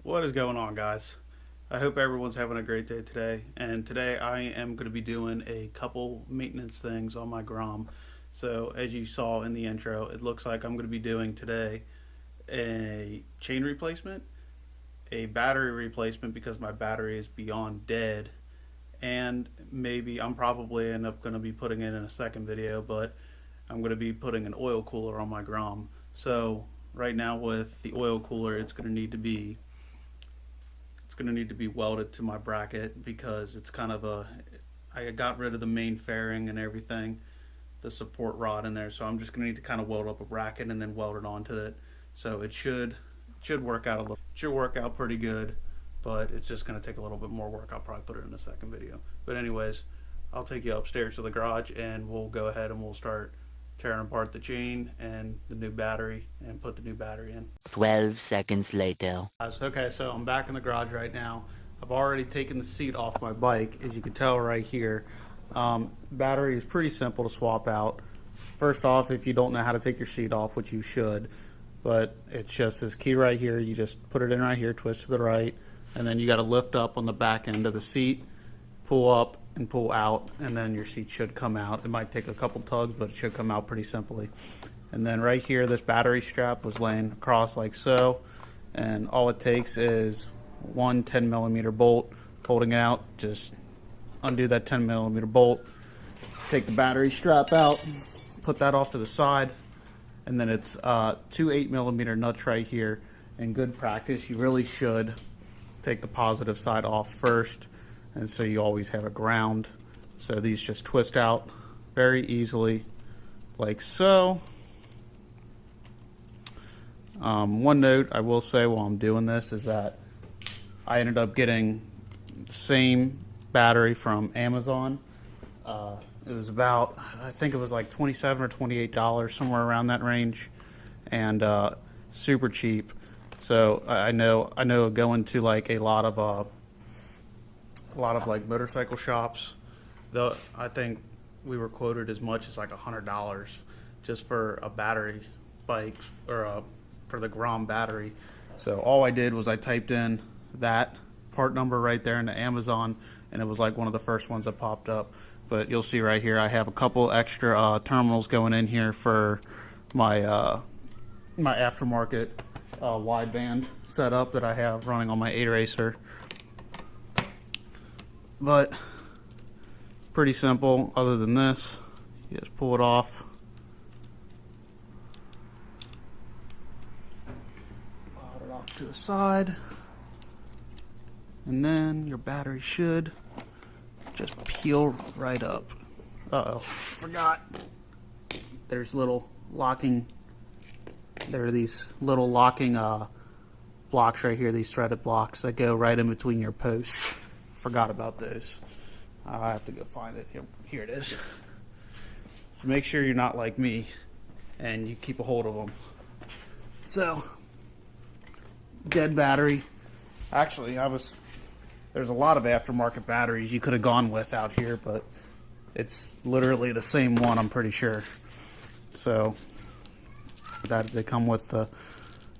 What is going on, guys? I hope everyone's having a great day today. And today I am going to be doing a couple maintenance things on my grom. So as you saw in the intro, it looks like I'm going to be doing today a chain replacement, a battery replacement because my battery is beyond dead, and maybe I'm probably end up going to be putting it in a second video, but I'm going to be putting an oil cooler on my grom. So right now with the oil cooler, it's going to need to be welded to my bracket because it's kind of I got rid of the main fairing and everything, the support rod in there, so I'm just going to need to kind of weld up a bracket and then weld it onto it. So it should work out pretty good, but it's just going to take a little bit more work. I'll probably put it in a second video. But anyways, I'll take you upstairs to the garage and we'll go ahead and we'll start tearing apart the chain and the new battery and put the new battery in. 12 seconds later. Okay, so I'm back in the garage right now. I've already taken the seat off my bike, as you can tell right here. Battery is pretty simple to swap out. First off, if you don't know how to take your seat off, which you should, but it's just this key right here. You just put it in right here, twist to the right, and then you got to lift up on the back end of the seat, pull up and pull out, and then your seat should come out. It might take a couple tugs, but it should come out pretty simply. And then right here, this battery strap was laying across like so, and all it takes is one 10mm bolt. Holding it out, just undo that 10mm bolt, take the battery strap out, put that off to the side, and then it's two 8mm nuts right here. In good practice, you really should take the positive side off first, and so you always have a ground. So these just twist out very easily like so. One note I will say while I'm doing this is that I ended up getting the same battery from Amazon. It was about, I think it was like $27 or $28, somewhere around that range, and super cheap. So I know going to like a lot of like motorcycle shops, though, I think we were quoted as much as like $100 just for a battery bike, or for the Grom battery. So all I did was I typed in that part number right there into Amazon, and it was like one of the first ones that popped up. But you'll see right here I have a couple extra terminals going in here for my my aftermarket wideband setup that I have running on my 8 Racer. But pretty simple. Other than this, you just pull it off, put it off to the side, and then your battery should just peel right up. Forgot. There's little locking. There are these little locking blocks right here. These threaded blocks that go right in between your posts. Forgot about those. I have to go find it. Here it is. So make sure you're not like me and you keep a hold of them. So, dead battery. Actually, there's a lot of aftermarket batteries you could have gone with out here, but it's literally the same one, I'm pretty sure. So that they come with the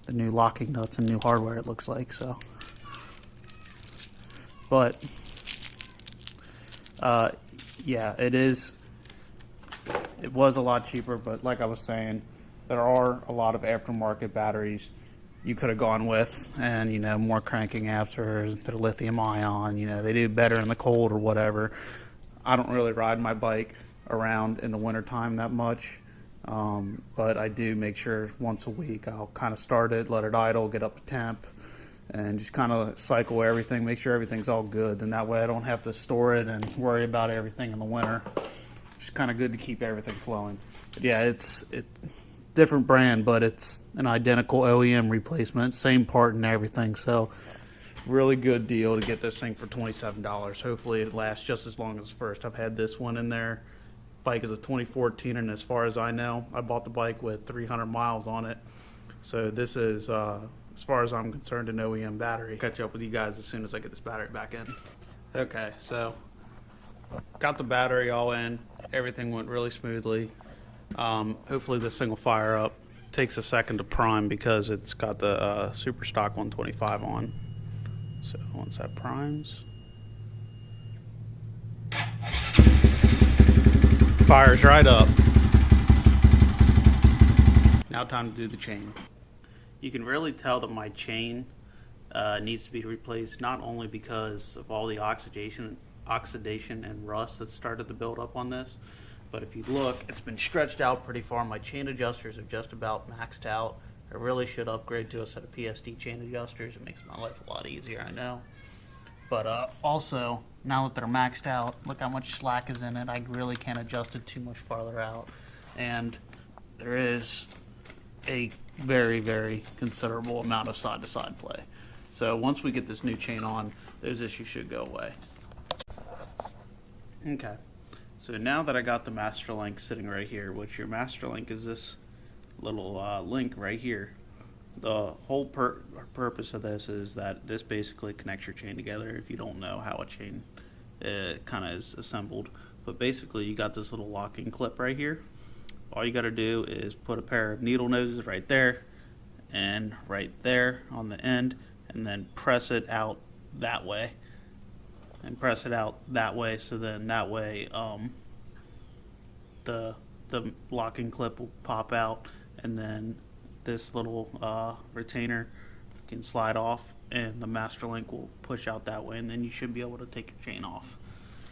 new locking nuts and new hardware, it looks like. So, but yeah, it was a lot cheaper, but like I was saying, there are a lot of aftermarket batteries you could have gone with, and more cranking apps, or they're lithium ion, they do better in the cold or whatever. I don't really ride my bike around in the wintertime that much, but I do make sure once a week I'll kind of start it, let it idle, get up to temp, and just kind of cycle everything, make sure everything's all good, and that way I don't have to store it and worry about everything in the winter. It's kind of good to keep everything flowing. But yeah, it's different brand, but it's an identical OEM replacement, same part and everything. So really good deal to get this thing for $27. Hopefully it lasts just as long as the first. I've had this one in there. Bike is a 2014, and as far as I know, I bought the bike with 300 miles on it. So this is, as far as I'm concerned, an OEM battery. Catch up with you guys as soon as I get this battery back in. Okay, so got the battery all in. Everything went really smoothly. Hopefully this thing will fire up. Takes a second to prime because it's got the super stock 125 on. So once that primes, fires right up. Now time to do the chain. You can really tell that my chain needs to be replaced, not only because of all the oxidation and rust that started to build up on this, but if you look, it's been stretched out pretty far. My chain adjusters are just about maxed out. I really should upgrade to a set of PSD chain adjusters. It makes my life a lot easier, I know. But also, now that they're maxed out, look how much slack is in it. I really can't adjust it too much farther out. And there is a very, very considerable amount of side-to-side play. So once we get this new chain on, those issues should go away. Okay, so now that I got the master link sitting right here, which your master link is this little link right here. The whole purpose of this is that this basically connects your chain together if you don't know how a chain kind of is assembled. But basically you got this little locking clip right here. All you got to do is put a pair of needle noses right there and right there on the end, and then press it out that way. And press it out that way, so then that way the locking clip will pop out, and then this little retainer can slide off and the master link will push out that way, and then you should be able to take your chain off.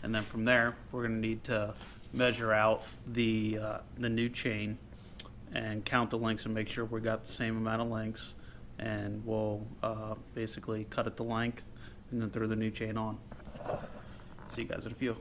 And then from there we're going to need to measure out the new chain and count the links and make sure we got the same amount of links, and we'll basically cut it to length and then throw the new chain on. See you guys in a few.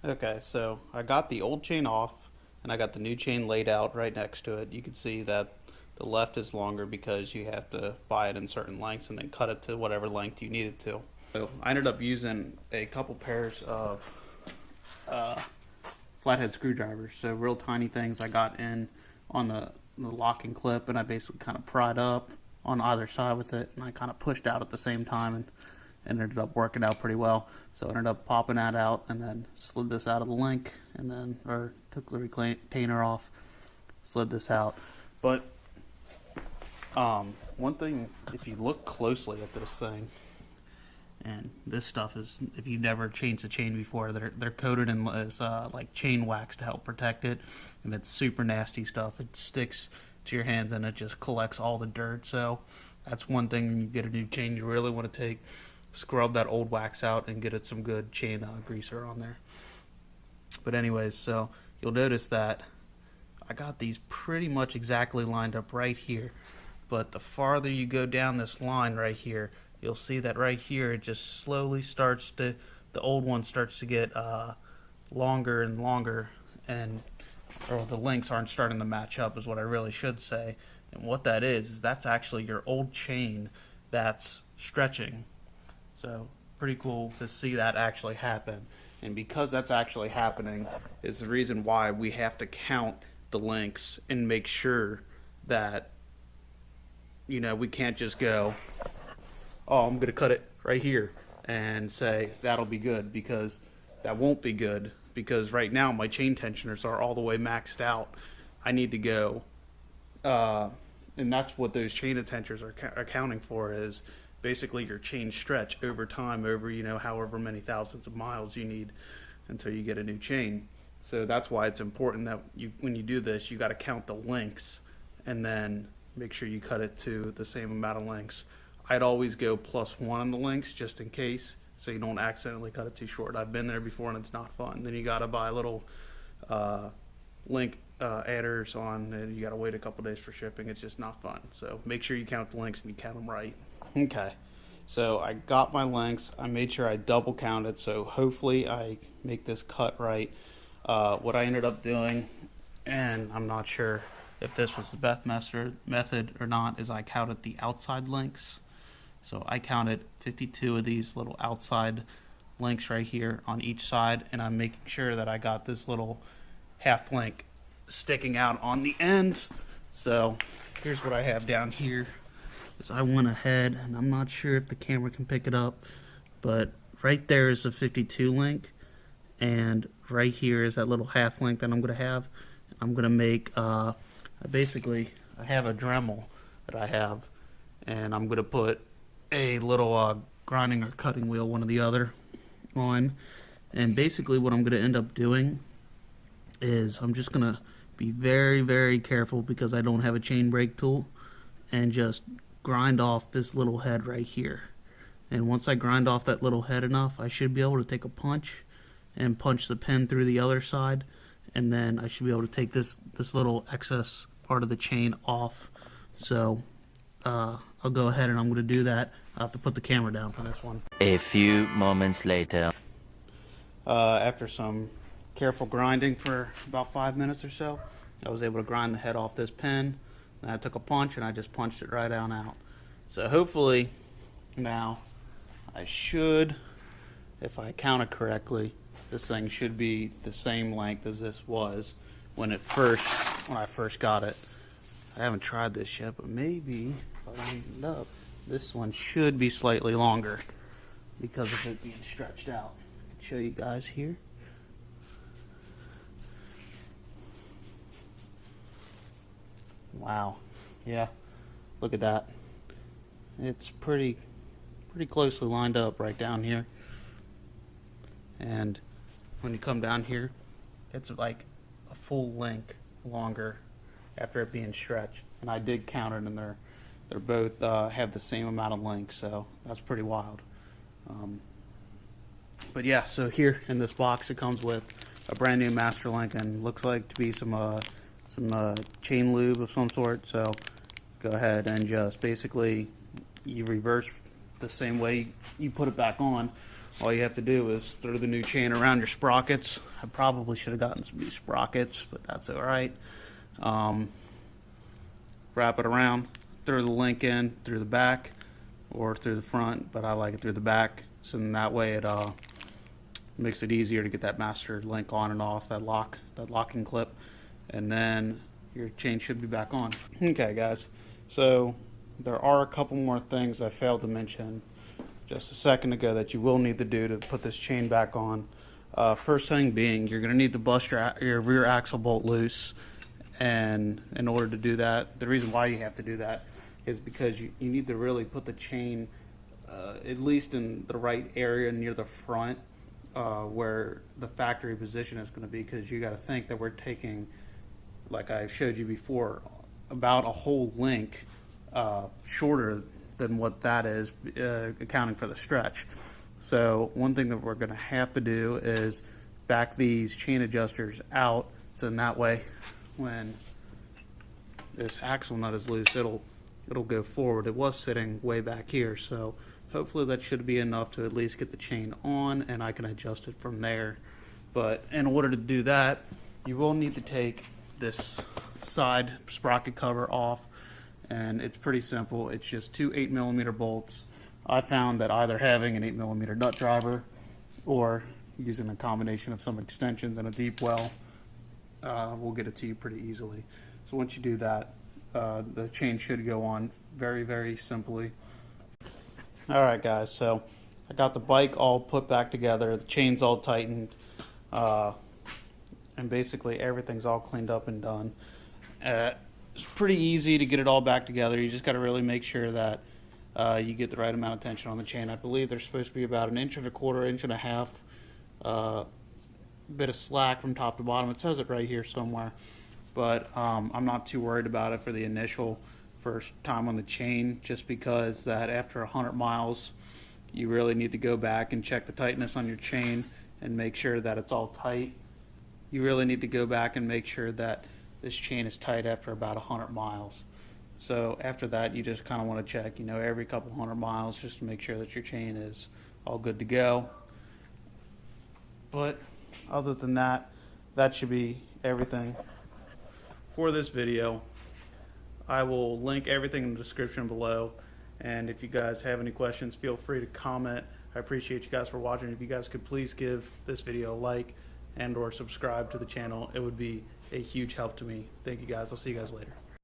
Okay, so I got the old chain off and I got the new chain laid out right next to it. You can see that the left is longer because you have to buy it in certain lengths and then cut it to whatever length you need it to. So I ended up using a couple pairs of flathead screwdrivers, so real tiny things I got in on the locking clip, and I basically kind of pried up on either side with it, and I kind of pushed out at the same time, and ended up working out pretty well. So I ended up popping that out and then slid this out of the link, and then took the retainer off, slid this out. But one thing, if you look closely at this thing, and this stuff is, if you've never changed a chain before, they're coated in like chain wax to help protect it, and it's super nasty stuff. It sticks to your hands and it just collects all the dirt. So that's one thing when you get a new chain you really want to scrub that old wax out and get it some good chain greaser on there. But anyways, so you'll notice that I got these pretty much exactly lined up right here, but the farther you go down this line right here, you'll see that right here it just slowly starts to, the old one starts to get longer and longer, or the links aren't starting to match up is what I really should say. And what that is that's actually your old chain that's stretching. So pretty cool to see that actually happen. And because that's actually happening is the reason why we have to count the links and make sure that, you know, we can't just go, oh, I'm going to cut it right here and say that'll be good, because that won't be good, because right now my chain tensioners are all the way maxed out. I need to go, and that's what those chain tensioners are accounting for, is basically your chain stretch over time, over, you know, however many thousands of miles you need until you get a new chain. So that's why it's important that when you do this, you got to count the links and then make sure you cut it to the same amount of links. I'd always go +1 on the links just in case, so you don't accidentally cut it too short. I've been there before and it's not fun. Then you got to buy little link adders on, and you got to wait a couple days for shipping. It's just not fun. So make sure you count the links and you count them right. Okay, so I got my lengths. I made sure I double counted, so hopefully I make this cut right. What I ended up doing, and I'm not sure if this was the best method or not, is I counted the outside links. So I counted 52 of these little outside links right here on each side, and I'm making sure that I got this little half link sticking out on the end. So here's what I have down here. I went ahead, and I'm not sure if the camera can pick it up, but right there is a 52 link, and right here is that little half link that I'm going to have. I'm going to make, I have a Dremel that I have, and I'm going to put a little grinding or cutting wheel, one or the other, on. And basically what I'm going to end up doing is I'm just going to be very, very careful because I don't have a chain brake tool, and just grind off this little head right here. And once I grind off that little head enough, I should be able to take a punch and punch the pin through the other side, and then I should be able to take this little excess part of the chain off. So I'll go ahead and I'm going to do that. I'll have to put the camera down for this one. A few moments later. After some careful grinding for about 5 minutes or so, I was able to grind the head off this pin. And I took a punch and I just punched it right on out. So hopefully now I should, if I counted correctly, this thing should be the same length as this was when I first got it. I haven't tried this yet, but maybe if I line it up, this one should be slightly longer because of it being stretched out. I can show you guys here. Wow, yeah, look at that. It's pretty closely lined up right down here. And when you come down here, it's like a full length longer after it being stretched. And I did count it, and they're both have the same amount of length, so that's pretty wild. But yeah, so here in this box it comes with a brand new Master Link, and looks like to be some chain lube of some sort. So go ahead and just basically you reverse the same way you put it back on. All you have to do is throw the new chain around your sprockets. I probably should have gotten some new sprockets, but that's alright. Wrap it around, throw the link in through the back or through the front, but I like it through the back, so then that way it makes it easier to get that master link on and off, that locking clip, and then your chain should be back on. Okay guys, so there are a couple more things I failed to mention just a second ago that you will need to do to put this chain back on. First thing being, you're going to need to bust your rear axle bolt loose, and in order to do that, the reason why you have to do that is because you need to really put the chain at least in the right area near the front where the factory position is going to be, because you got to think that we're taking, like I showed you before, about a whole link shorter than what that is, accounting for the stretch. So one thing that we're going to have to do is back these chain adjusters out, so in that way when this axle nut is loose, it'll go forward. It was sitting way back here, so hopefully that should be enough to at least get the chain on, and I can adjust it from there. But in order to do that, you will need to take this side sprocket cover off, and it's pretty simple. It's just two 8mm bolts. I found that either having an 8mm nut driver or using a combination of some extensions and a deep well will get it to you pretty easily. So once you do that, the chain should go on very, very simply. Alright guys, so I got the bike all put back together, the chain's all tightened, and basically everything's all cleaned up and done. It's pretty easy to get it all back together. You just got to really make sure that you get the right amount of tension on the chain. I believe there's supposed to be about 1.25 inches, 1.5 inches bit of slack from top to bottom. It says it right here somewhere, but I'm not too worried about it for the initial first time on the chain, just because that after 100 miles you really need to go back and check the tightness on your chain and make sure that it's all tight. You really need to go back and make sure that this chain is tight after about 100 miles. So after that, you just kind of want to check, every couple 100 miles, just to make sure that your chain is all good to go. But other than that, that should be everything for this video. I will link everything in the description below, and if you guys have any questions, feel free to comment. I appreciate you guys for watching. If you guys could please give this video a like and or subscribe to the channel, it would be a huge help to me. Thank you guys. I'll see you guys later.